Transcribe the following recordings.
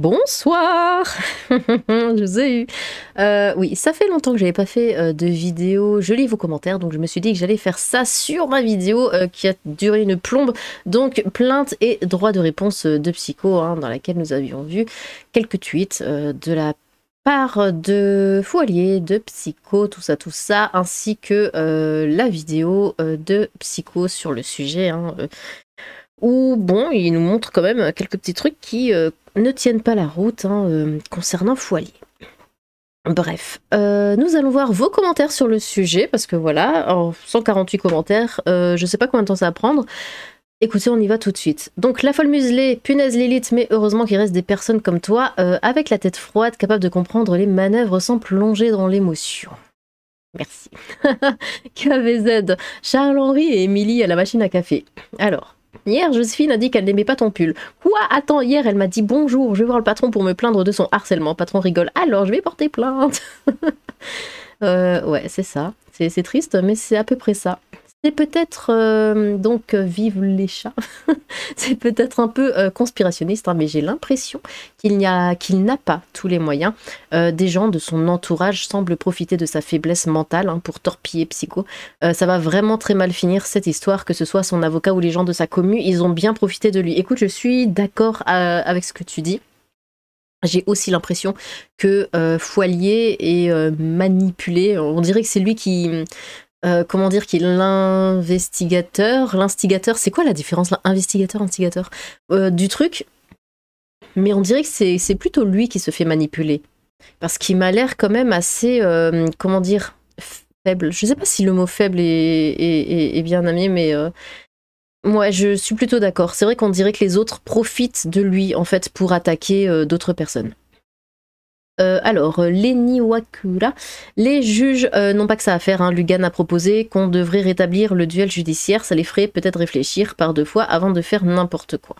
Bonsoir. Je vous ai eu. Oui, ça fait longtemps que j'avais pas fait de vidéo. Je lis vos commentaires, donc je me suis dit que j'allais faire ça sur ma vidéo qui a duré une plombe. Donc plainte et droit de réponse de Psycho, hein, dans laquelle nous avions vu quelques tweets de la part de Foilier, de Psycho, tout ça, ainsi que la vidéo de Psycho sur le sujet, hein, où, bon, il nous montre quand même quelques petits trucs qui ne tiennent pas la route, hein, concernant Foilier. Bref, nous allons voir vos commentaires sur le sujet, parce que voilà, en 148 commentaires, je sais pas combien de temps ça va prendre. Écoutez, on y va tout de suite. Donc, la folle muselée, punaise Lilith, mais heureusement qu'il reste des personnes comme toi, avec la tête froide, capables de comprendre les manœuvres sans plonger dans l'émotion. Merci. KVZ, Charles-Henri et Émilie à la machine à café. Alors... Hier, Joséphine a dit qu'elle n'aimait pas ton pull. Quoi? Attends, hier, elle m'a dit bonjour, je vais voir le patron pour me plaindre de son harcèlement. Patron rigole, alors je vais porter plainte. Ouais, c'est ça. C'est triste, mais c'est à peu près ça. C'est peut-être, donc, vive les chats. C'est peut-être un peu conspirationniste, hein, mais j'ai l'impression qu'il n'a pas tous les moyens. Des gens de son entourage semblent profiter de sa faiblesse mentale, hein, pour torpiller Psycho. Ça va vraiment très mal finir cette histoire, que ce soit son avocat ou les gens de sa commu, ils ont bien profité de lui. Écoute, je suis d'accord avec ce que tu dis. J'ai aussi l'impression que Foilier est manipulé. On dirait que c'est lui qui... comment dire, qui est l'investigateur. L'instigateur, c'est quoi la différence, investigateur, instigateur du truc? Mais on dirait que c'est plutôt lui qui se fait manipuler. Parce qu'il m'a l'air quand même assez, comment dire, faible. Je sais pas si le mot faible est bien amené, mais moi je suis plutôt d'accord. C'est vrai qu'on dirait que les autres profitent de lui, en fait, pour attaquer d'autres personnes. Alors, Lenny Wakura, les juges n'ont pas que ça à faire, hein. Lugan a proposé qu'on devrait rétablir le duel judiciaire, ça les ferait peut-être réfléchir par deux fois avant de faire n'importe quoi.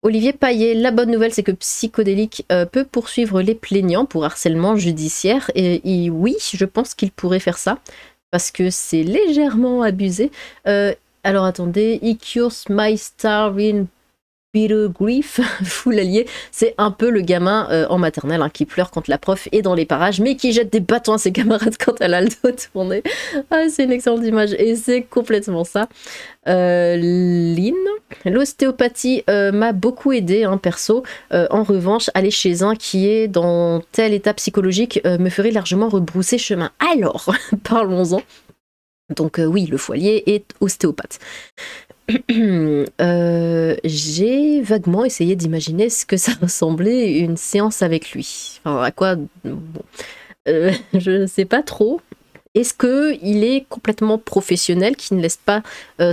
Olivier Paillet, la bonne nouvelle c'est que Psychodélique peut poursuivre les plaignants pour harcèlement judiciaire, et oui, je pense qu'il pourrait faire ça, parce que c'est légèrement abusé. Alors attendez, He cures my starving Peter Grief, full allié, c'est un peu le gamin en maternelle, hein, qui pleure quand la prof est dans les parages, mais qui jette des bâtons à ses camarades quand elle a le dos tourné. Ah, c'est une excellente image, et c'est complètement ça. Lynn, l'ostéopathie m'a beaucoup aidé, hein, perso. En revanche, aller chez un qui est dans tel état psychologique me ferait largement rebrousser chemin. Alors, parlons-en. Donc oui, le Foilier est ostéopathe. J'ai vaguement essayé d'imaginer ce que ça ressemblait une séance avec lui. Enfin, à quoi... Bon. Je sais pas trop. Est-ce qu'il est complètement professionnel, qui ne laisse pas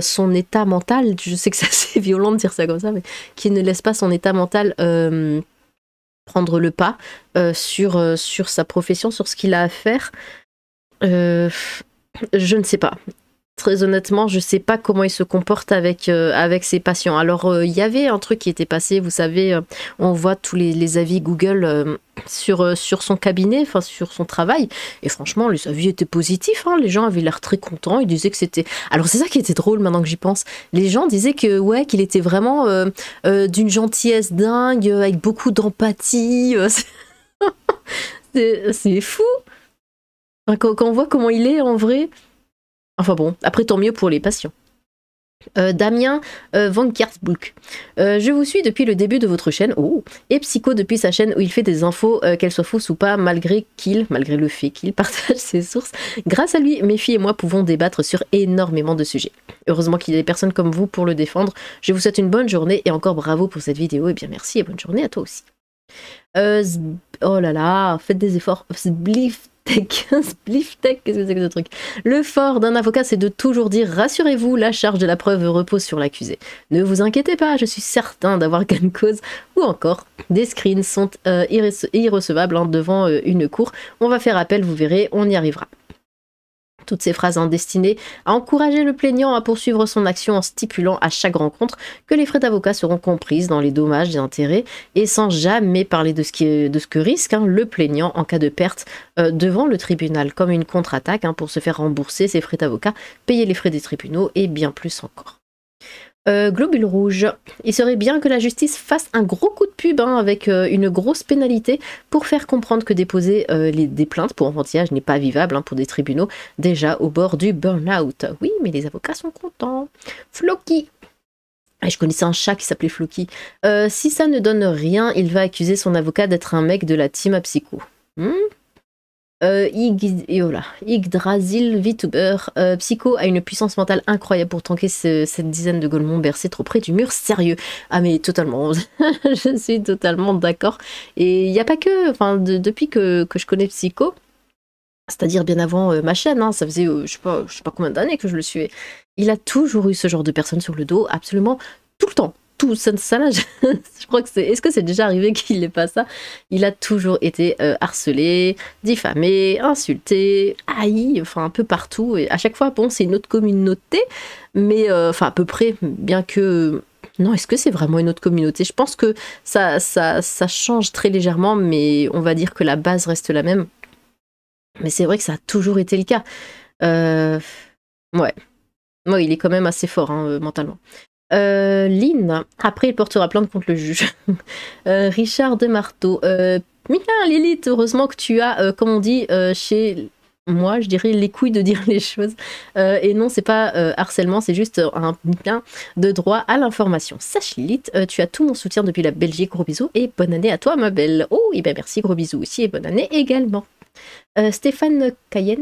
son état mental, je sais que c'est assez violent de dire ça comme ça, mais qui ne laisse pas son état mental prendre le pas sur sa profession, sur ce qu'il a à faire. Je ne sais pas. Très honnêtement, je sais pas comment il se comporte avec ses patients. Alors, il y avait un truc qui était passé, vous savez, on voit tous les avis Google sur son cabinet, enfin sur son travail, et franchement, les avis étaient positifs, hein. Les gens avaient l'air très contents, ils disaient que c'était... Alors c'est ça qui était drôle maintenant que j'y pense. Les gens disaient que, ouais, qu'il était vraiment d'une gentillesse dingue, avec beaucoup d'empathie. C'est fou. Enfin, quand on voit comment il est en vrai... Enfin bon, après tant mieux pour les patients. Damien Van Kersbroek. Je vous suis depuis le début de votre chaîne, et Psycho depuis sa chaîne où il fait des infos, qu'elles soient fausses ou pas, malgré le fait qu'il partage ses sources. Grâce à lui, mes filles et moi pouvons débattre sur énormément de sujets. Heureusement qu'il y a des personnes comme vous pour le défendre. Je vous souhaite une bonne journée et encore bravo pour cette vidéo. Et bien merci et bonne journée à toi aussi. Oh là là, faites des efforts. Spliftech, qu'est-ce que c'est que ce truc? Le fort d'un avocat, c'est de toujours dire « Rassurez-vous, la charge de la preuve repose sur l'accusé. Ne vous inquiétez pas, je suis certain d'avoir gain de cause. » Ou encore, des screens sont irrecevables, hein, devant une cour. On va faire appel, vous verrez, on y arrivera. Toutes ces phrases, hein, destinées à encourager le plaignant à poursuivre son action en stipulant à chaque rencontre que les frais d'avocat seront comprises dans les dommages et intérêts, et sans jamais parler de ce que risque, hein, le plaignant en cas de perte devant le tribunal, comme une contre-attaque, hein, pour se faire rembourser ses frais d'avocat, payer les frais des tribunaux et bien plus encore. Globule rouge. Il serait bien que la justice fasse un gros coup de pub hein, avec une grosse pénalité pour faire comprendre que déposer des plaintes pour enfantillage n'est pas vivable hein, pour des tribunaux déjà au bord du burn-out. Oui, mais les avocats sont contents. Floki. Ah, je connaissais un chat qui s'appelait Floki. Si ça ne donne rien, il va accuser son avocat d'être un mec de la team à psycho. Yggdrasil VTuber. Psycho a une puissance mentale incroyable pour tanker cette dizaine de golemons bercés trop près du mur. Sérieux. Ah mais totalement. Je suis totalement d'accord. Et il n'y a pas que... Enfin, depuis que je connais Psycho, c'est-à-dire bien avant ma chaîne, hein, ça faisait je sais pas combien d'années que je le suivais. Il a toujours eu ce genre de personnes sur le dos, absolument tout le temps. Tout ça je crois que c'est... Est-ce que c'est déjà arrivé qu'il n'ait pas ça? Il a toujours été harcelé, diffamé, insulté, haï, enfin un peu partout. Et à chaque fois, bon, c'est une autre communauté, mais enfin à peu près, bien que... Non, est-ce que c'est vraiment une autre communauté? Je pense que ça change très légèrement, mais on va dire que la base reste la même. Mais c'est vrai que ça a toujours été le cas. Ouais. Moi, il est quand même assez fort hein, mentalement. Lynn, après il portera plainte contre le juge. Richard de Marteau. Mika, Lilith, heureusement que tu as, comme on dit chez moi, je dirais les couilles de dire les choses. Et non, c'est pas harcèlement, c'est juste un bien de droit à l'information. Sache Lilith, tu as tout mon soutien depuis la Belgique. Gros bisous et bonne année à toi, ma belle. Oh, et ben merci, gros bisous aussi et bonne année également. Stéphane Cayen.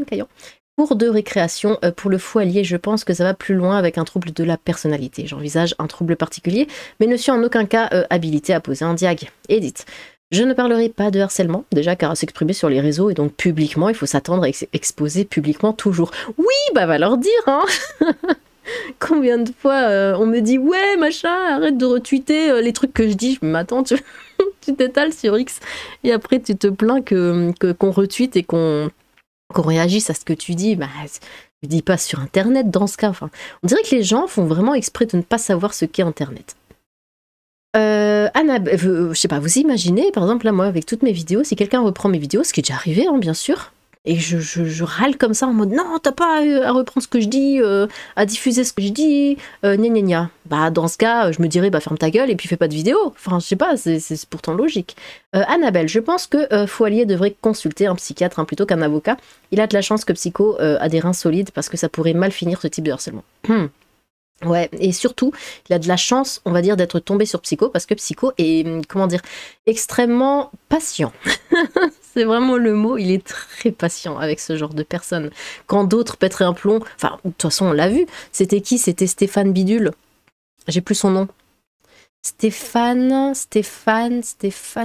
Cours de récréation pour le fou allié, je pense que ça va plus loin avec un trouble de la personnalité. J'envisage un trouble particulier, mais ne suis en aucun cas habilité à poser un diag. Edith. Je ne parlerai pas de harcèlement, déjà car à s'exprimer sur les réseaux et donc publiquement, il faut s'attendre à exposer publiquement toujours. Oui, bah va leur dire, hein. Combien de fois on me dit ouais machin, arrête de retweeter les trucs que je dis. Je m'attends, tu t'étales sur X et après tu te plains qu'on retweet et qu'on réagisse à ce que tu dis. Bah, je dis pas sur internet dans ce cas. Enfin, on dirait que les gens font vraiment exprès de ne pas savoir ce qu'est internet. Anna, je sais pas, vous imaginez par exemple là moi avec toutes mes vidéos, si quelqu'un reprend mes vidéos, ce qui est déjà arrivé hein, bien sûr, et je râle comme ça en mode non t'as pas à reprendre ce que je dis, à diffuser ce que je dis, gna gna gna. Bah dans ce cas je me dirais bah ferme ta gueule et puis fais pas de vidéo. Enfin je sais pas, c'est pourtant logique. Annabelle, je pense que Foalier devrait consulter un psychiatre hein, plutôt qu'un avocat. Il a de la chance que Psycho a des reins solides parce que ça pourrait mal finir ce type de harcèlement. Ouais, et surtout, il a de la chance, on va dire, d'être tombé sur Psycho, parce que Psycho est, comment dire, extrêmement patient. C'est vraiment le mot, il est très patient avec ce genre de personnes. Quand d'autres pèteraient un plomb, enfin, de toute façon, on l'a vu, c'était qui? C'était Stéphane Bidule. J'ai plus son nom. Stéphane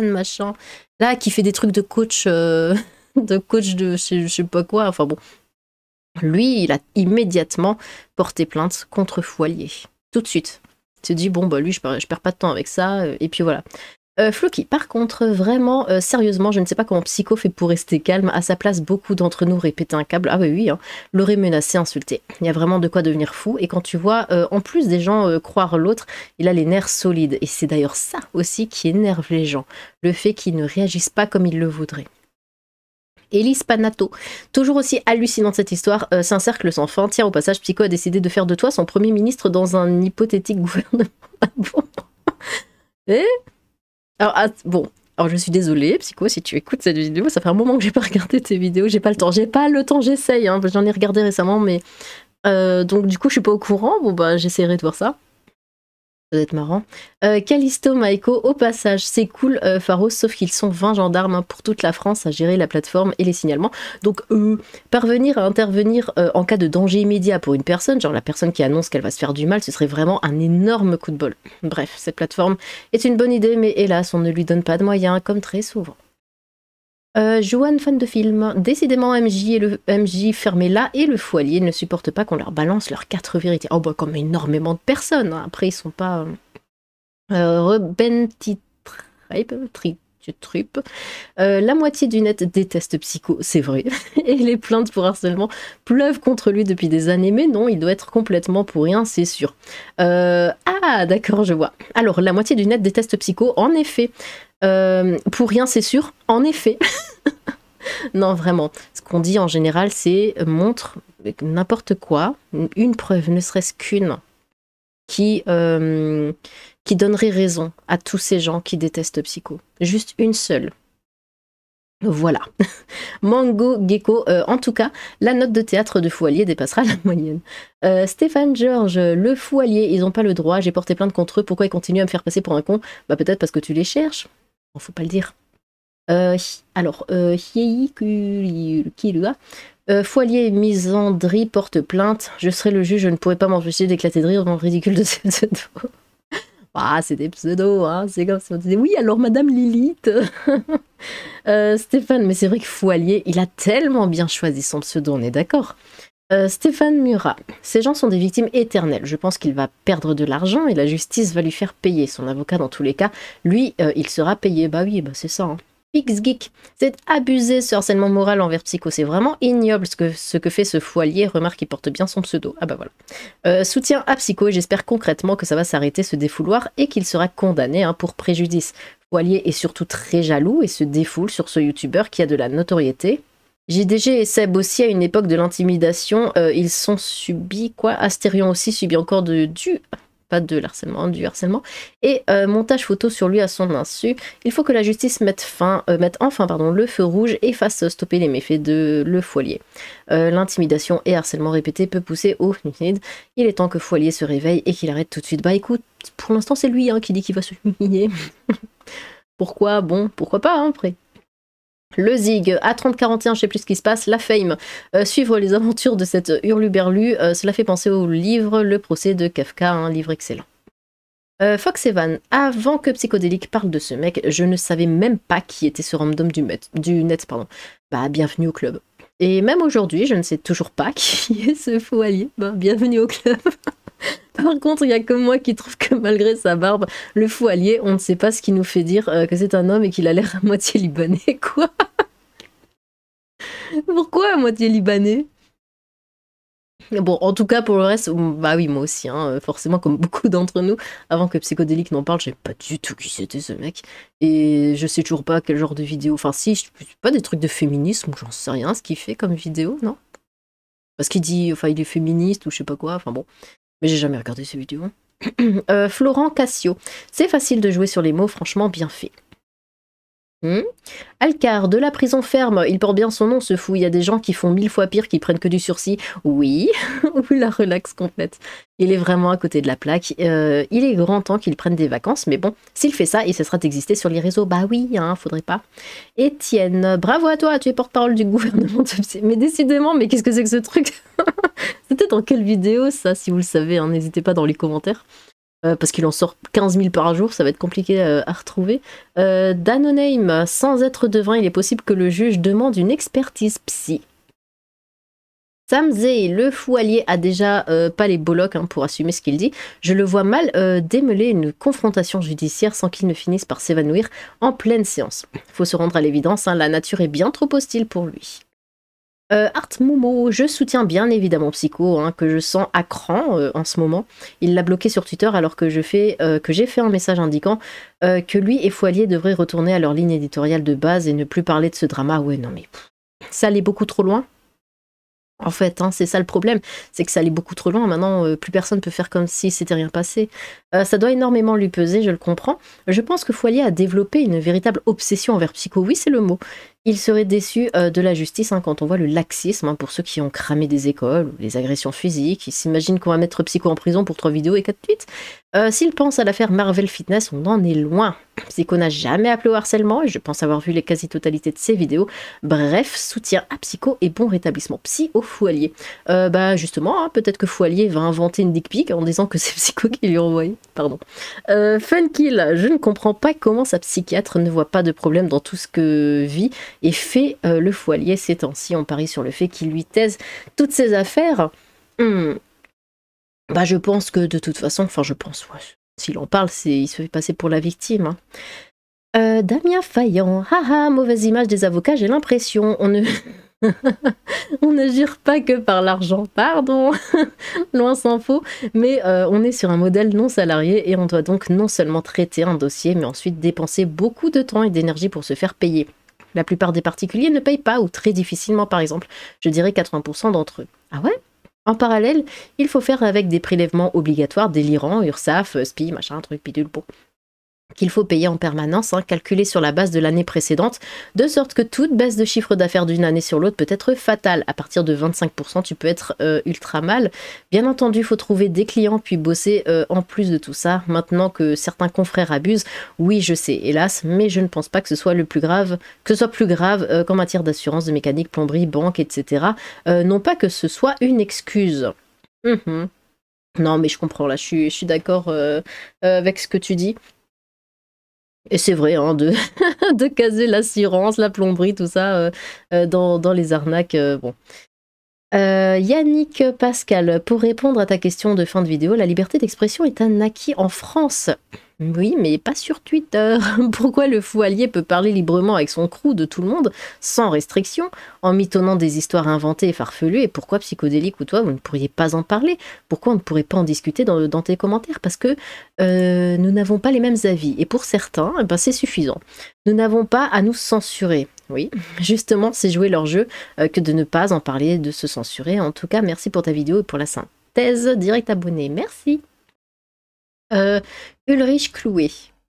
machin. Là, qui fait des trucs de coach, de je sais pas quoi, enfin bon. Lui, il a immédiatement porté plainte contre Foalier. Tout de suite. Il se dit, bon, bah lui, je perds pas de temps avec ça, et puis voilà. Floki, par contre, vraiment, sérieusement, je ne sais pas comment Psycho fait pour rester calme. À sa place, beaucoup d'entre nous répétaient un câble. Ah oui, hein, l'aurait menacé, insulté. Il y a vraiment de quoi devenir fou. Et quand tu vois, en plus des gens croire l'autre, il a les nerfs solides. Et c'est d'ailleurs ça aussi qui énerve les gens. Le fait qu'ils ne réagissent pas comme ils le voudraient. Elise Panato, toujours aussi hallucinante cette histoire, c'est un cercle sans fin. Tiens, au passage, Psycho a décidé de faire de toi son premier ministre dans un hypothétique gouvernement. Ah bon. Bon, alors je suis désolée, Psycho, si tu écoutes cette vidéo, ça fait un moment que j'ai pas regardé tes vidéos, j'ai pas le temps, j'essaye, hein, j'en ai regardé récemment, mais donc du coup je suis pas au courant, bon bah j'essaierai de voir ça. Ça doit être marrant. Callisto Maiko, au passage, c'est cool, Pharos, sauf qu'ils sont 20 gendarmes hein, pour toute la France à gérer la plateforme et les signalements. Donc, parvenir à intervenir en cas de danger immédiat pour une personne, genre la personne qui annonce qu'elle va se faire du mal, ce serait vraiment un énorme coup de bol. Bref, cette plateforme est une bonne idée, mais hélas, on ne lui donne pas de moyens, comme très souvent. Joanne, fan de film. Décidément, MJ fermé là et le Foalier ne supportent pas qu'on leur balance leurs 4 vérités. Oh bah comme énormément de personnes. Hein. Après, ils sont pas... la moitié du net déteste Psycho, c'est vrai. Et les plaintes pour harcèlement pleuvent contre lui depuis des années. Mais non, il doit être complètement pour rien, c'est sûr. Ah, d'accord, je vois. Alors, la moitié du net déteste Psycho, en effet. Pour rien, c'est sûr, en effet. Non, vraiment. Ce qu'on dit en général, c'est montre n'importe quoi, une preuve, ne serait-ce qu'une. qui donnerait raison à tous ces gens qui détestent Psycho. Juste une seule. Voilà. Mango Gecko, en tout cas, la note de théâtre de Fou Allier dépassera la moyenne. Stéphane Georges, le Fou Allier, ils ont pas le droit, j'ai porté plainte contre eux, pourquoi ils continuent à me faire passer pour un con? Bah peut-être parce que tu les cherches. Bon, faut pas le dire. Hiei Kilua. Fou Allier misandrie porte plainte. Je serai le juge, je ne pourrais pas m'empêcher d'éclater de rire dans le ridicule de ces pseudos. Ah, c'est des pseudos, hein. C'est comme si on disait oui, alors Madame Lilith. Stéphane, mais c'est vrai que Fou Allier, il a tellement bien choisi son pseudo, on est d'accord. Stéphane Murat, ces gens sont des victimes éternelles. Je pense qu'il va perdre de l'argent et la justice va lui faire payer. Son avocat, dans tous les cas, lui, il sera payé. Bah oui, bah c'est ça. Hein. Geek, c'est abusé ce harcèlement moral envers Psycho, c'est vraiment ignoble ce que fait ce Fou Allier, remarque qu'il porte bien son pseudo. Ah bah voilà. Soutien à Psycho et j'espère concrètement que ça va s'arrêter ce défouloir et qu'il sera condamné hein, pour préjudice. Fou Allier est surtout très jaloux et se défoule sur ce youtubeur qui a de la notoriété. JDG et Seb aussi à une époque de l'intimidation, ils sont subis quoi. Astérion aussi subit encore pas de harcèlement, du harcèlement, et montage photo sur lui à son insu. Il faut que la justice mette enfin le feu rouge et fasse stopper les méfaits de le Fou Allier. L'intimidation et harcèlement répété peut pousser au suicide. Il est temps que Fou Allier se réveille et qu'il arrête tout de suite. Bah écoute, pour l'instant c'est lui hein, qui dit qu'il va se humilier. Pourquoi? Bon, pourquoi pas hein, après. Le Zig, A3041, je sais plus ce qui se passe, la Fame, suivre les aventures de cette hurluberlu, cela fait penser au livre Le procès de Kafka, un livre excellent. Fox Evan, avant que Psychodélique parle de ce mec, je ne savais même pas qui était ce random du net. Bah, bienvenue au club. Et même aujourd'hui, je ne sais toujours pas qui est ce Fou Allier. Bah, bienvenue au club. Par contre, il n'y a que moi qui trouve que malgré sa barbe, le Fou Allier, on ne sait pas ce qui nous fait dire que c'est un homme et qu'il a l'air à moitié libanais, quoi. Pourquoi à moitié libanais? Bon, en tout cas, pour le reste, bah oui, moi aussi, hein, forcément, comme beaucoup d'entre nous, avant que Psychodélique n'en parle, je savais pas du tout qui c'était ce mec. Et je sais toujours pas quel genre de vidéo. Enfin, si, pas des trucs de féminisme, j'en sais rien ce qu'il fait comme vidéo, non? Parce qu'il dit, enfin, il est féministe ou je sais pas quoi, enfin bon. Mais j'ai jamais regardé ces vidéos. Florent Cassio. C'est facile de jouer sur les mots, franchement bien fait. Alcar, de la prison ferme, il porte bien son nom ce fou, il y a des gens qui font 1000 fois pire, qui prennent que du sursis. Oui, ou la relax complète. Il est vraiment à côté de la plaque. Il est grand temps qu'il prenne des vacances, mais bon, s'il fait ça, il cessera d'exister sur les réseaux. Bah oui, hein, faudrait pas. Étienne, bravo à toi, tu es porte-parole du gouvernement. Mais décidément, mais qu'est-ce que c'est que ce truc? C'était dans quelle vidéo ça, si vous le savez, hein, n'hésitez pas dans les commentaires. Parce qu'il en sort 15 000 par jour, ça va être compliqué à retrouver. Danoname, sans être devin, il est possible que le juge demande une expertise psy. Sam Zay, le Fou Allier, a déjà pas les bolocs hein, pour assumer ce qu'il dit. Je le vois mal démêler une confrontation judiciaire sans qu'il ne finisse par s'évanouir en pleine séance. Faut se rendre à l'évidence, hein, la nature est bien trop hostile pour lui. Art Momo, je soutiens bien évidemment Psycho, hein, que je sens à cran en ce moment. Il l'a bloqué sur Twitter alors que j'ai fait un message indiquant que lui et Fou Allier devraient retourner à leur ligne éditoriale de base et ne plus parler de ce drama. Ouais, non mais ça allait beaucoup trop loin. En fait, hein, c'est ça le problème, c'est que ça allait beaucoup trop loin. Maintenant, plus personne peut faire comme si c'était rien passé. Ça doit énormément lui peser, je le comprends. Je pense que Fou Allier a développé une véritable obsession envers Psycho. Oui, c'est le mot. Il serait déçu de la justice hein, quand on voit le laxisme hein, pour ceux qui ont cramé des écoles ou les agressions physiques. Ils s'imaginent qu'on va mettre Psycho en prison pour 3 vidéos et 4 tweets. S'il pense à l'affaire Marvel Fitness, on en est loin. Psycho n'a jamais appelé au harcèlement et je pense avoir vu les quasi-totalités de ses vidéos. Bref, soutien à Psycho et bon rétablissement psy au Fou Allier. Bah justement, hein, peut-être que Fou Allier va inventer une dick pic en disant que c'est Psycho qui lui a envoyé. Pardon. Funkill, je ne comprends pas comment sa psychiatre ne voit pas de problème dans tout ce que vit et fait le Fou Allier ces temps-ci. On parie sur le fait qu'il lui taise toutes ses affaires. Bah je pense que de toute façon, enfin je pense, ouais, s'il en parle, il se fait passer pour la victime. Hein. Damien Faillant, haha, mauvaise image des avocats, j'ai l'impression, on ne... on ne jure pas que par l'argent, pardon, loin s'en faut, mais on est sur un modèle non salarié et on doit donc non seulement traiter un dossier, mais ensuite dépenser beaucoup de temps et d'énergie pour se faire payer. La plupart des particuliers ne payent pas ou très difficilement par exemple, je dirais 80% d'entre eux. Ah ouais ? En parallèle, il faut faire avec des prélèvements obligatoires délirants, URSSAF, SPI, machin, truc, bidule, bon, qu'il faut payer en permanence, hein, calculé sur la base de l'année précédente, de sorte que toute baisse de chiffre d'affaires d'une année sur l'autre peut être fatale. À partir de 25%, tu peux être ultra mal. Bien entendu, il faut trouver des clients puis bosser en plus de tout ça. Maintenant que certains confrères abusent, oui, je sais, hélas, mais je ne pense pas que ce soit le plus grave, que ce soit plus grave qu'en matière d'assurance, de mécanique, plomberie, banque, etc. Non pas que ce soit une excuse. Non, mais je comprends, là, je suis d'accord avec ce que tu dis. Et c'est vrai, hein, de, de caser l'assurance, la plomberie, tout ça dans les arnaques. Bon. Yannick Pascal, pour répondre à ta question de fin de vidéo, la liberté d'expression est un acquis en France. Oui, mais pas sur Twitter. Pourquoi le fou allié peut parler librement avec son crew de tout le monde, sans restriction, en mitonnant des histoires inventées et farfelues, et pourquoi Psychodélique ou toi, vous ne pourriez pas en parler? Pourquoi on ne pourrait pas en discuter dans tes commentaires? Parce que nous n'avons pas les mêmes avis, et pour certains, ben, c'est suffisant. Nous n'avons pas à nous censurer. Oui, justement, c'est jouer leur jeu que de ne pas en parler, de se censurer. En tout cas, merci pour ta vidéo et pour la synthèse. Direct abonné, merci. Ulrich Cloué.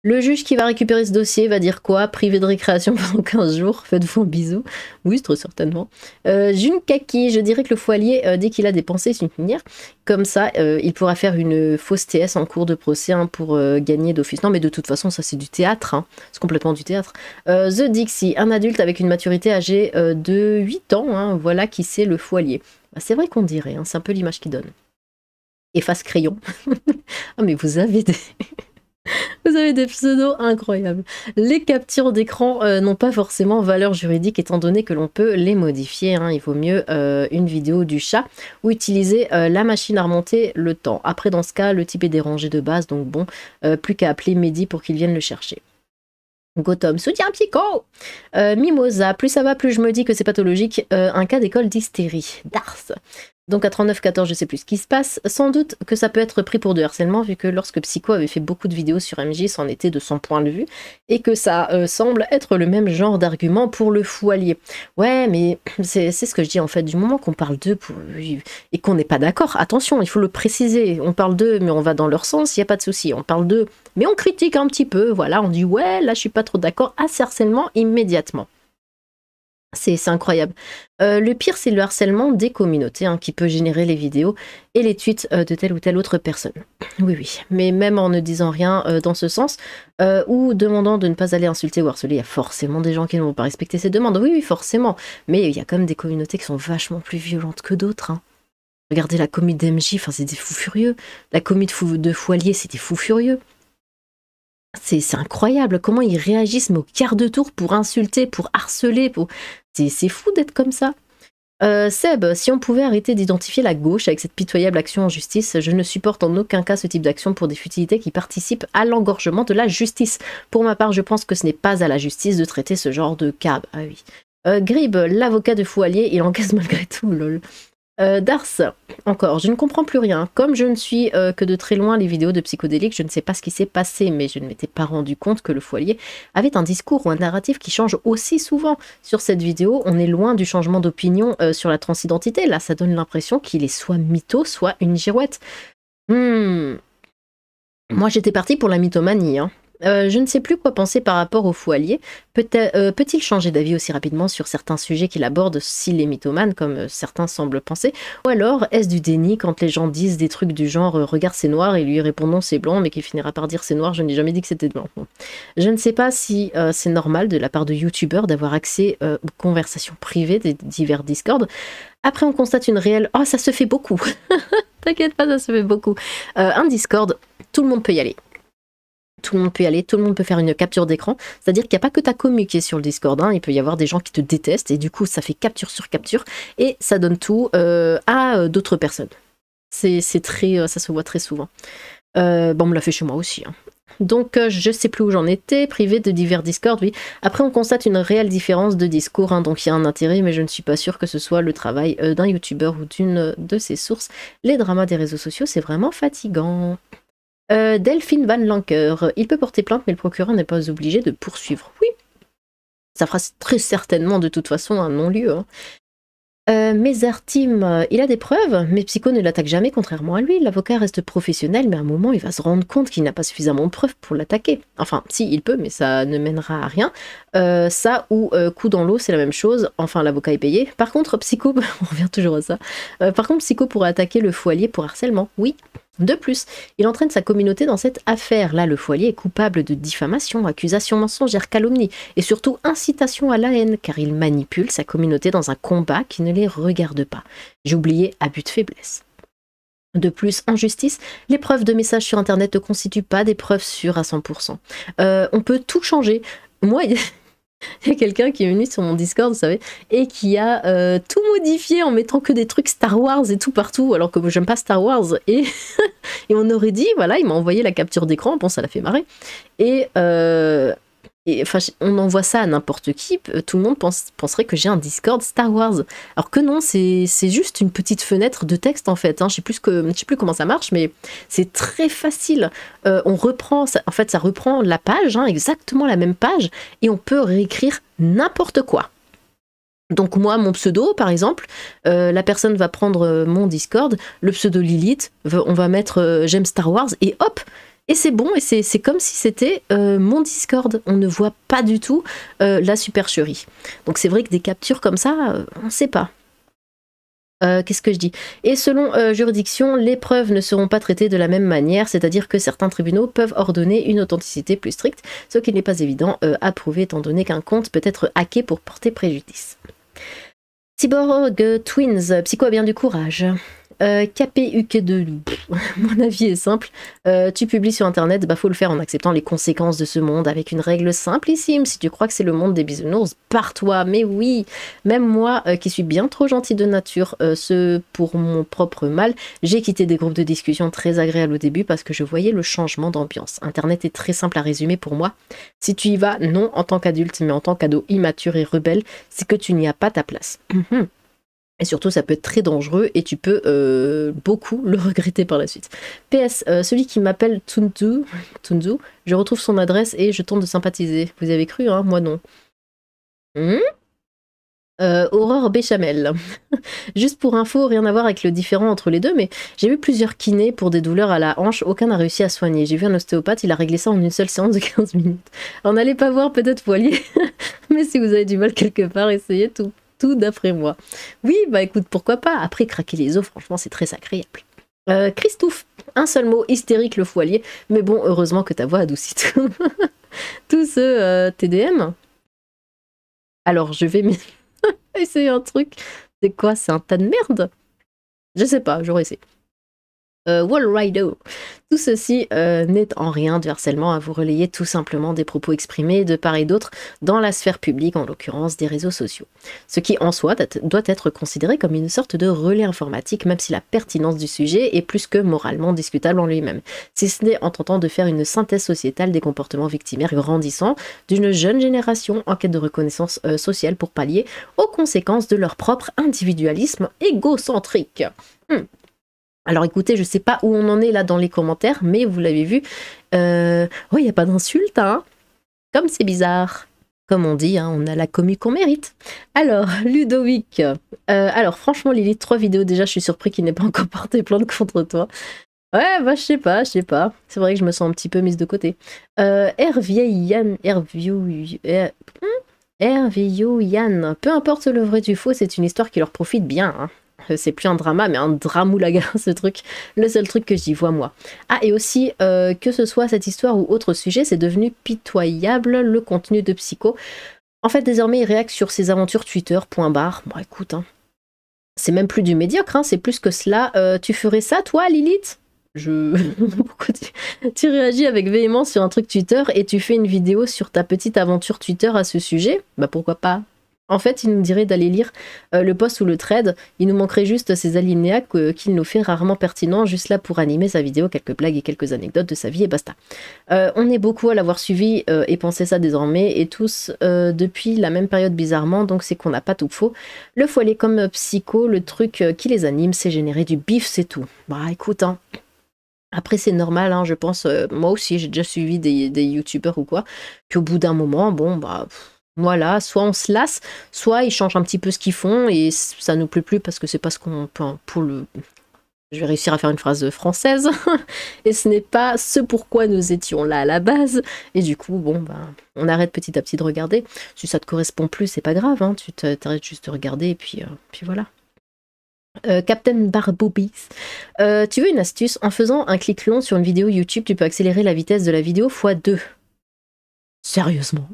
Le juge qui va récupérer ce dossier va dire quoi? Privé de récréation pendant 15 jours, faites-vous un bisou. Oui, très certainement. June Kaki, je dirais que le foilier, dès qu'il a dépensé une lumière, comme ça, il pourra faire une fausse TS en cours de procès hein, pour gagner d'office. Non, mais de toute façon, ça c'est du théâtre. Hein. C'est complètement du théâtre. The Dixie, un adulte avec une maturité âgée de 8 ans, hein, voilà qui c'est le foilier. Bah, c'est vrai qu'on dirait, hein, c'est un peu l'image qu'il donne. Efface crayon. Ah mais vous avez des... vous avez des pseudos incroyables. Les captures d'écran n'ont pas forcément valeur juridique étant donné que l'on peut les modifier. Hein. Il vaut mieux une vidéo du chat ou utiliser la machine à remonter le temps. Après dans ce cas, le type est dérangé de base, donc bon, plus qu'à appeler Mehdi pour qu'il vienne le chercher. Gotham, soutien psycho. Mimosa, plus ça va, plus je me dis que c'est pathologique. Un cas d'école d'hystérie. Darth. Donc à 39-14, je sais plus ce qui se passe. Sans doute que ça peut être pris pour du harcèlement, vu que lorsque Psycho avait fait beaucoup de vidéos sur MJ, c'en était de son point de vue, et que ça semble être le même genre d'argument pour le fou allié. Ouais, mais c'est ce que je dis en fait, du moment qu'on parle d'eux et qu'on n'est pas d'accord, attention, il faut le préciser, on parle d'eux, mais on va dans leur sens, il n'y a pas de souci, on parle d'eux, mais on critique un petit peu, voilà, on dit ouais, là je suis pas trop d'accord, à ce harcèlement immédiatement. C'est incroyable. Le pire, c'est le harcèlement des communautés hein, qui peut générer les vidéos et les tweets de telle ou telle autre personne. Oui, oui. Mais même en ne disant rien dans ce sens ou demandant de ne pas aller insulter ou harceler, il y a forcément des gens qui ne vont pas respecter ces demandes. Oui, oui, forcément. Mais il y a quand même des communautés qui sont vachement plus violentes que d'autres. Hein. Regardez la commu d'MJ, enfin, c'est des fous furieux. La commu de Foilier, c'est des fous furieux. C'est incroyable comment ils réagissent mais au quart de tour pour insulter, pour harceler. C'est fou d'être comme ça. Seb, si on pouvait arrêter d'identifier la gauche avec cette pitoyable action en justice, je ne supporte en aucun cas ce type d'action pour des futilités qui participent à l'engorgement de la justice. Pour ma part, je pense que ce n'est pas à la justice de traiter ce genre de cas. Ah oui. Grib, l'avocat de Fouallier, il encaisse malgré tout, lol. Dars, encore, je ne comprends plus rien. Comme je ne suis que de très loin les vidéos de Psychodélique, je ne sais pas ce qui s'est passé, mais je ne m'étais pas rendu compte que le foilier avait un discours ou un narratif qui change aussi souvent. Sur cette vidéo, on est loin du changement d'opinion sur la transidentité. Là, ça donne l'impression qu'il est soit mytho, soit une girouette. Moi, j'étais partie pour la mythomanie, hein. Je ne sais plus quoi penser par rapport au foilier. Peut-il changer d'avis aussi rapidement sur certains sujets qu'il aborde s'il est mythomane, comme certains semblent penser? Ou alors, est-ce du déni quand les gens disent des trucs du genre « Regarde, c'est noir » et lui répondons « C'est blanc », mais qui finira par dire « C'est noir, je n'ai jamais dit que c'était blanc ». Bon. Je ne sais pas si c'est normal de la part de youtubeurs d'avoir accès aux conversations privées des divers Discord. Après, on constate une réelle... Oh, ça se fait beaucoup. T'inquiète pas, ça se fait beaucoup. Un Discord, tout le monde peut y aller. Tout le monde peut y aller, tout le monde peut faire une capture d'écran. C'est-à-dire qu'il n'y a pas que ta commu qui est sur le Discord. Hein. Il peut y avoir des gens qui te détestent et du coup, ça fait capture sur capture et ça donne tout à d'autres personnes. C'est très, ça se voit très souvent. Bon, on me l'a fait chez moi aussi. Hein. Donc, je sais plus où j'en étais, privé de divers Discord, oui. Après, on constate une réelle différence de discours, hein, donc il y a un intérêt, mais je ne suis pas sûre que ce soit le travail d'un youtubeur ou d'une de ses sources. Les dramas des réseaux sociaux, c'est vraiment fatigant. Delphine Van Lanker, il peut porter plainte, mais le procureur n'est pas obligé de poursuivre. Oui, ça fera très certainement de toute façon un non-lieu. Hein. Mézartim, il a des preuves, mais Psycho ne l'attaque jamais contrairement à lui. L'avocat reste professionnel, mais à un moment, il va se rendre compte qu'il n'a pas suffisamment de preuves pour l'attaquer. Enfin, si, il peut, mais ça ne mènera à rien. Ça ou coup dans l'eau, c'est la même chose. Enfin, l'avocat est payé. Par contre, Psycho, on revient toujours à ça. Par contre, Psycho pourrait attaquer le Foilier pour harcèlement. Oui. De plus, il entraîne sa communauté dans cette affaire. Là, le Foilier est coupable de diffamation, accusation mensongère, calomnie et surtout incitation à la haine, car il manipule sa communauté dans un combat qui ne les regarde pas. J'ai oublié abus de faiblesse. De plus, en justice, les preuves de messages sur Internet ne constituent pas des preuves sûres à 100%. On peut tout changer. Moi, il y a quelqu'un qui est venu sur mon Discord, vous savez, et qui a tout modifié en mettant que des trucs Star Wars et tout partout, alors que j'aime pas Star Wars. Et, et on aurait dit, voilà, il m'a envoyé la capture d'écran, bon, ça l'a fait marrer. Et enfin, on envoie ça à n'importe qui, tout le monde penserait que j'ai un Discord Star Wars. Alors que non, c'est juste une petite fenêtre de texte en fait. Hein. Je sais plus comment ça marche, mais c'est très facile. On reprend, en fait, ça reprend la page, hein, exactement la même page, et on peut réécrire n'importe quoi. Donc moi, mon pseudo, par exemple, la personne va prendre mon Discord, le pseudo Lilith, on va mettre j'aime Star Wars, et hop. Et c'est bon, et c'est comme si c'était mon Discord. On ne voit pas du tout la supercherie. Donc c'est vrai que des captures comme ça, on ne sait pas. Qu'est-ce que je dis? Et selon juridiction, les preuves ne seront pas traitées de la même manière, c'est-à-dire que certains tribunaux peuvent ordonner une authenticité plus stricte, ce qui n'est pas évident à prouver étant donné qu'un compte peut être hacké pour porter préjudice. Cyborg Twins, Psycho a bien du courage. KPUK2, mon avis est simple, tu publies sur internet, bah faut le faire en acceptant les conséquences de ce monde avec une règle simplissime. Si tu crois que c'est le monde des bisounours, pars-toi. Mais oui, même moi qui suis bien trop gentille de nature, ce pour mon propre mal, j'ai quitté des groupes de discussion très agréables au début parce que je voyais le changement d'ambiance. Internet est très simple à résumer pour moi. Si tu y vas, non en tant qu'adulte, mais en tant qu'ado immature et rebelle, c'est que tu n'y as pas ta place. Et surtout, ça peut être très dangereux et tu peux beaucoup le regretter par la suite. PS, celui qui m'appelle Tunzu, je retrouve son adresse et je tente de sympathiser. Vous avez cru, hein? Moi non. Aurore Béchamel. Juste pour info, rien à voir avec le différent entre les deux, mais j'ai vu plusieurs kinés pour des douleurs à la hanche, aucun n'a réussi à soigner. J'ai vu un ostéopathe, il a réglé ça en une seule séance de 15 minutes. Alors n'allez pas voir peut-être Poilier, mais si vous avez du mal quelque part, essayez tout d'après moi. Oui, bah écoute, pourquoi pas. Après, craquer les os, franchement, c'est très agréable. Christophe, un seul mot, hystérique le Foilier, mais bon, heureusement que ta voix adoucit tout. Tout ce TDM. Alors, je vais essayer un truc. C'est quoi? C'est un tas de merde? Je sais pas, j'aurais essayé. Wall Rider. Tout ceci n'est en rien du harcèlement, à vous relayer tout simplement des propos exprimés de part et d'autre dans la sphère publique, en l'occurrence des réseaux sociaux. Ce qui en soi doit être considéré comme une sorte de relais informatique, même si la pertinence du sujet est plus que moralement discutable en lui-même. Si ce n'est en tentant de faire une synthèse sociétale des comportements victimaires grandissants d'une jeune génération en quête de reconnaissance sociale pour pallier aux conséquences de leur propre individualisme égocentrique. Alors écoutez, je sais pas où on en est là dans les commentaires, mais vous l'avez vu, oh, il n'y a pas d'insulte, hein. Comme c'est bizarre. Comme on dit, hein, on a la commu qu'on mérite. Alors, Ludovic. Alors franchement, Lilith, 3 vidéos déjà, je suis surpris qu'il n'ait pas encore porté plainte contre toi. Ouais, bah je sais pas. C'est vrai que je me sens un petit peu mise de côté. Yann, Yann. Peu importe le vrai du faux, c'est une histoire qui leur profite bien, hein. C'est plus un drama, mais un dramoulaga, ce truc. Le seul truc que j'y vois, moi. Ah, et aussi, que ce soit cette histoire ou autre sujet, c'est devenu pitoyable, le contenu de Psycho. En fait, désormais, il réacte sur ses aventures Twitter, point barre. Bon, écoute, hein. C'est même plus du médiocre, hein, c'est plus que cela. Tu ferais ça, toi, Lilith? Pourquoi tu réagis avec véhémence sur un truc Twitter et tu fais une vidéo sur ta petite aventure Twitter à ce sujet? Bah, pourquoi pas? En fait, il nous dirait d'aller lire le post ou le thread. Il nous manquerait juste ces alinéas qu'il nous fait rarement pertinents, juste là pour animer sa vidéo, quelques blagues et quelques anecdotes de sa vie et basta. On est beaucoup à l'avoir suivi et pensé ça désormais, et tous depuis la même période bizarrement, donc c'est qu'on n'a pas tout faux. Le Foilier comme Psycho, le truc qui les anime, c'est générer du bif, c'est tout. Bah écoute, hein. Après c'est normal, hein, je pense, moi aussi j'ai déjà suivi des youtubeurs ou quoi, puis au bout d'un moment, bon bah... Voilà, soit on se lasse, soit ils changent un petit peu ce qu'ils font et ça nous plaît plus parce que c'est pas ce qu'on peut pour le. Je vais réussir à faire une phrase française et ce n'est pas ce pourquoi nous étions là à la base et du coup bon ben on arrête petit à petit de regarder. Si ça te correspond plus c'est pas grave, hein, tu t'arrêtes juste de regarder et puis voilà. Captain Barbobis, tu veux une astuce? En faisant un clic long sur une vidéo YouTube, tu peux accélérer la vitesse de la vidéo x2. Sérieusement?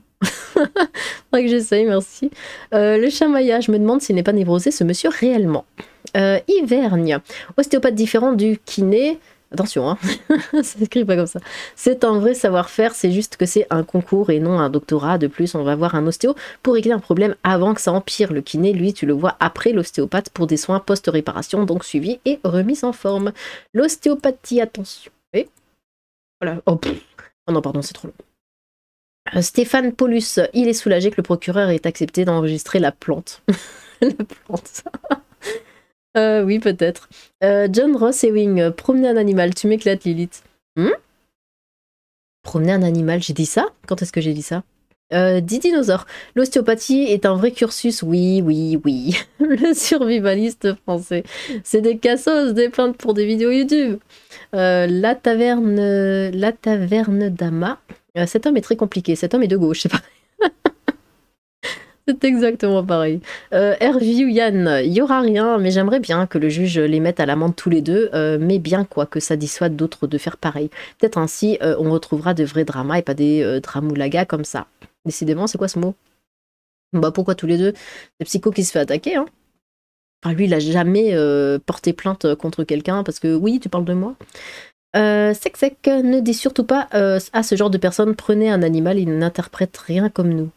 Faudrait que j'essaye, merci. Le chamaillard, je me demande s'il n'est pas névrosé ce monsieur réellement. Hivergne, ostéopathe différent du kiné. Attention, hein, ça s'écrit pas comme ça. C'est un vrai savoir-faire, c'est juste que c'est un concours et non un doctorat. De plus, on va voir un ostéo pour régler un problème avant que ça empire. Le kiné, lui, tu le vois après l'ostéopathe pour des soins post-réparation, donc suivi et remise en forme. L'ostéopathie, attention. Et voilà. Oh, oh non, pardon, c'est trop long. Stéphane Paulus, il est soulagé que le procureur ait accepté d'enregistrer la plante. La plante. Oui, peut-être. John Ross Ewing, promener un animal, tu m'éclates, Lilith. Promener un animal, j'ai dit ça? Quand est-ce que j'ai dit ça? Dit dinosaure. L'ostéopathie est un vrai cursus, oui, oui, oui. Le survivaliste français. C'est des cassos, des plaintes pour des vidéos YouTube. La taverne d'Ama. Cet homme est très compliqué. Cet homme est de gauche, c'est pareil. C'est exactement pareil. Hervie ou Yann, il y aura rien, mais j'aimerais bien que le juge les mette à l'amende tous les deux, mais bien quoi, que ça dissuade d'autres de faire pareil. Peut-être ainsi, on retrouvera de vrais dramas et pas des dramoulagas comme ça. Décidément, c'est quoi ce mot? Bah pourquoi tous les deux? Le psycho qui se fait attaquer, hein. Enfin, lui, il a jamais porté plainte contre quelqu'un parce que oui, tu parles de moi. Sec, ne dis surtout pas à ce genre de personnes, prenez un animal, il n'interprète rien comme nous.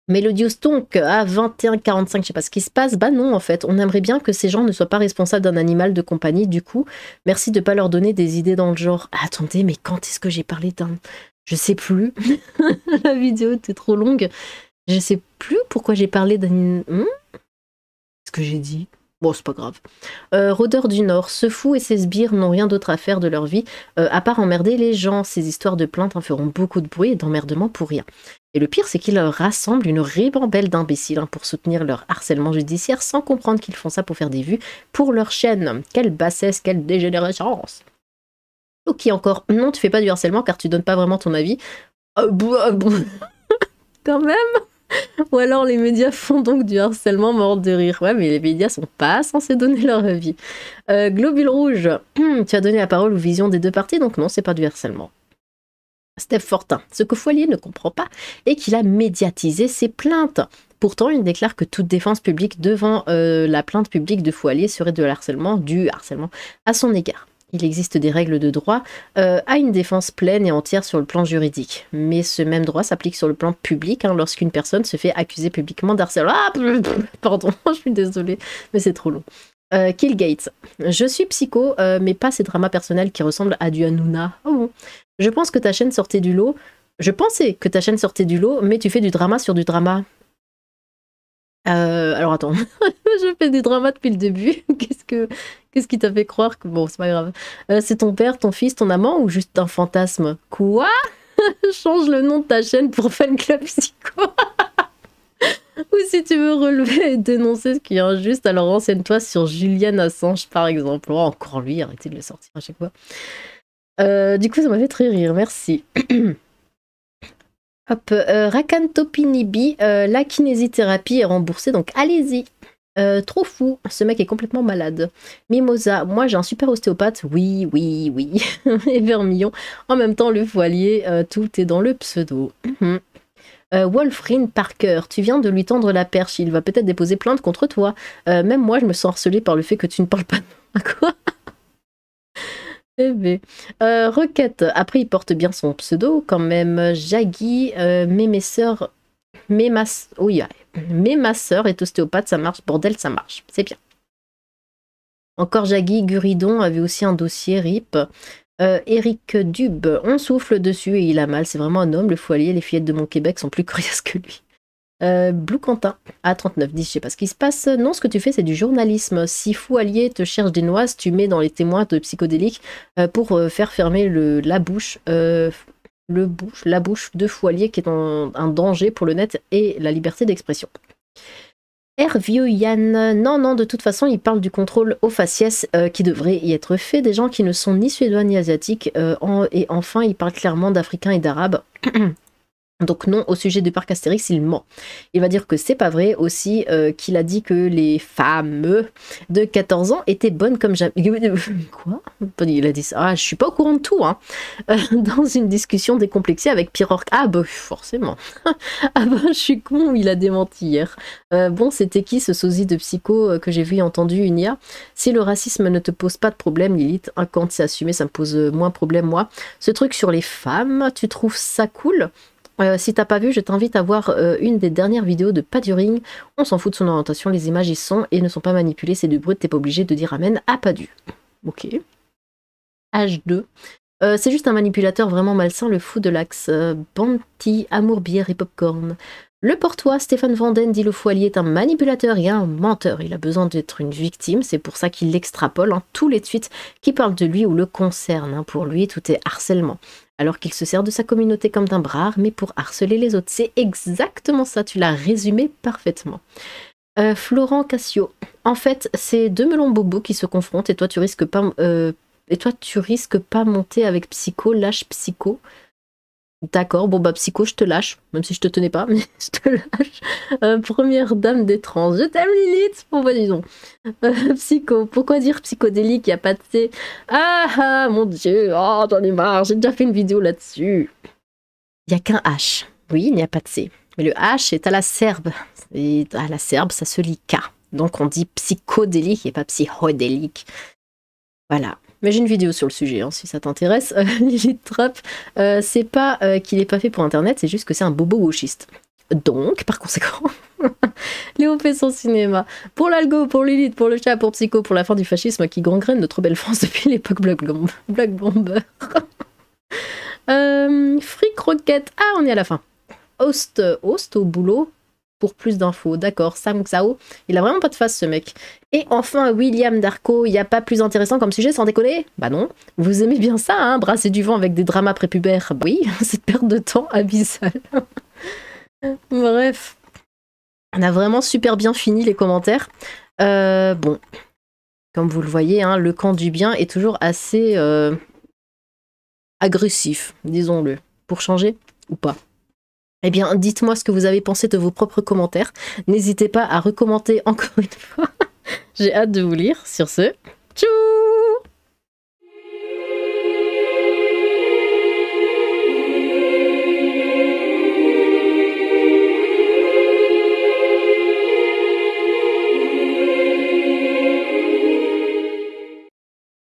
Mélodious Tonk à 21h45, je sais pas ce qui se passe. Bah non, en fait, on aimerait bien que ces gens ne soient pas responsables d'un animal de compagnie. Du coup, merci de pas leur donner des idées dans le genre. Attendez, mais quand est-ce que j'ai parlé d'un... Je sais plus. La vidéo était trop longue. Je sais plus pourquoi j'ai parlé d'un... Qu'est-ce que j'ai dit? Bon, c'est pas grave. Rôdeur du Nord, ce fou et ses sbires n'ont rien d'autre à faire de leur vie, à part emmerder les gens. Ces histoires de plaintes en feront beaucoup de bruit et d'emmerdement pour rien. Et le pire, c'est qu'ils rassemblent une ribambelle d'imbéciles pour soutenir leur harcèlement judiciaire sans comprendre qu'ils font ça pour faire des vues pour leur chaîne. Quelle bassesse, quelle dégénérescence. Ok, encore, non, tu fais pas du harcèlement car tu donnes pas vraiment ton avis. Quand même. Ou alors les médias font donc du harcèlement mort de rire. Ouais, mais les médias sont pas censés donner leur avis. Globule rouge, tu as donné la parole aux visions des deux parties, donc non, c'est pas du harcèlement. Steph Fortin, ce que Foilier ne comprend pas est qu'il a médiatisé ses plaintes. Pourtant, il déclare que toute défense publique devant la plainte publique de Foilier serait du harcèlement à son égard. Il existe des règles de droit à une défense pleine et entière sur le plan juridique. Mais ce même droit s'applique sur le plan public lorsqu'une personne se fait accuser publiquement d'harcèlement. Ah, pardon, je suis désolée, mais c'est trop long. Killgates, je suis psycho, mais pas ces dramas personnels qui ressemblent à du Hanouna. Oh bon. Je pense que ta chaîne sortait du lot. Je pensais que ta chaîne sortait du lot, mais tu fais du drama sur du drama. Alors attends, je fais du drama depuis le début. Qu'est-ce qui t'a fait croire que... Bon, c'est pas grave. C'est ton père, ton fils, ton amant ou juste un fantasme? Quoi? Change le nom de ta chaîne pour Fan Club Psycho. Ou si tu veux relever et dénoncer ce qui est injuste, alors renseigne-toi sur Julian Assange par exemple. Oh, encore lui, arrêtez de le sortir à chaque fois. Du coup, ça m'a fait très rire, merci. Hop, Rakan Topinibi, la kinésithérapie est remboursée, donc allez-y. Trop fou, ce mec est complètement malade. Mimosa, moi j'ai un super ostéopathe, oui. Et Vermillon, en même temps le voilier, tout est dans le pseudo. Wolfrine Parker, tu viens de lui tendre la perche, il va peut-être déposer plainte contre toi. Même moi je me sens harcelée par le fait que tu ne parles pas de moi. Quoi? Requête, après il porte bien son pseudo quand même. Jaggy, mais ma sœur est ostéopathe, ça marche, bordel, ça marche, c'est bien. Encore Jaggy, Guridon avait aussi un dossier RIP. Eric Dube, on souffle dessus et il a mal, c'est vraiment un homme, le foilier, les fillettes de mon Québec sont plus curieuses que lui. Blue Quentin, à 3910, je sais pas ce qui se passe. Non, ce que tu fais, c'est du journalisme. Si Foilier te cherche des noises, tu mets dans les témoins de psychodéliques pour faire fermer la bouche. la bouche de Foualier qui est un danger pour le net et la liberté d'expression. Hervieux Yann, non, de toute façon, il parle du contrôle au faciès qui devrait y être fait des gens qui ne sont ni suédois ni asiatiques. Et enfin, il parle clairement d'Africains et d'Arabes. Donc non, au sujet du parc Astérix, il ment. Il va dire que c'est pas vrai aussi, qu'il a dit que les femmes de 14 ans étaient bonnes comme jamais. Quoi? Il a dit ça. Ah, je suis pas au courant de tout, hein. Dans une discussion décomplexée avec Pierre Orc. Ah bah forcément. Ah bah je suis con, il a démenti hier. Bon, c'était qui ce sosie de psycho que j'ai vu et entendu une IA? Si le racisme ne te pose pas de problème, Lilith, quand c'est assumé, ça me pose moins de problème, moi. Ce truc sur les femmes, tu trouves ça cool? Si t'as pas vu, je t'invite à voir une des dernières vidéos de Paduring. On s'en fout de son orientation, les images y sont et ne sont pas manipulées, c'est du brut, t'es pas obligé de dire amen à Padu. Ok. H2. C'est juste un manipulateur vraiment malsain, le fou de l'axe. Banty, amour, bière et popcorn. Le portois, Stéphane Vanden, dit le Foualier, est un manipulateur et un menteur. Il a besoin d'être une victime, c'est pour ça qu'il extrapole tous les tweets qui parlent de lui ou le concernent. Pour lui, tout est harcèlement. Alors qu'il se sert de sa communauté comme d'un bras mais pour harceler les autres. C'est exactement ça, tu l'as résumé parfaitement. Florent Cassio. En fait, c'est deux melons bobos qui se confrontent et toi tu risques pas monter avec Psycho, lâche Psycho. D'accord, bon bah Psycho, je te lâche, même si je te tenais pas, mais je te lâche. Première dame des trans, je t'aime Lilith. Bon bah disons. Psycho, pourquoi dire psychodélique, y a pas de C? Ah mon dieu, oh j'en ai marre, j'ai déjà fait une vidéo là-dessus. Il y a qu'un H, oui, il n'y a pas de C. Mais le H est à la serbe, et à la serbe ça se lit K. Donc on dit psychodélique et pas psychodélique. Voilà. Mais j'ai une vidéo sur le sujet, hein, si ça t'intéresse. Lilith Trap, c'est pas qu'il est pas fait pour Internet, c'est juste que c'est un bobo gauchiste. Donc, par conséquent, Léo fait son cinéma. Pour l'algo, pour Lilith, pour le chat, pour Psycho, pour la fin du fascisme qui gangrène notre belle France depuis l'époque Black Bomber. Fric Rocket, ah, on est à la fin. Host au boulot. Pour plus d'infos, d'accord, Sam Xao, il a vraiment pas de face ce mec. Et enfin William Darko, il n'y a pas plus intéressant comme sujet sans déconner? Bah non, vous aimez bien ça, hein, brasser du vent avec des dramas prépubères? Oui, cette perte de temps abyssale. Bref, on a vraiment super bien fini les commentaires. Bon, comme vous le voyez, hein, le camp du bien est toujours assez agressif, disons-le. Pour changer ou pas? Eh bien, dites-moi ce que vous avez pensé de vos propres commentaires. N'hésitez pas à recommenter encore une fois. J'ai hâte de vous lire. Sur ce, tchou!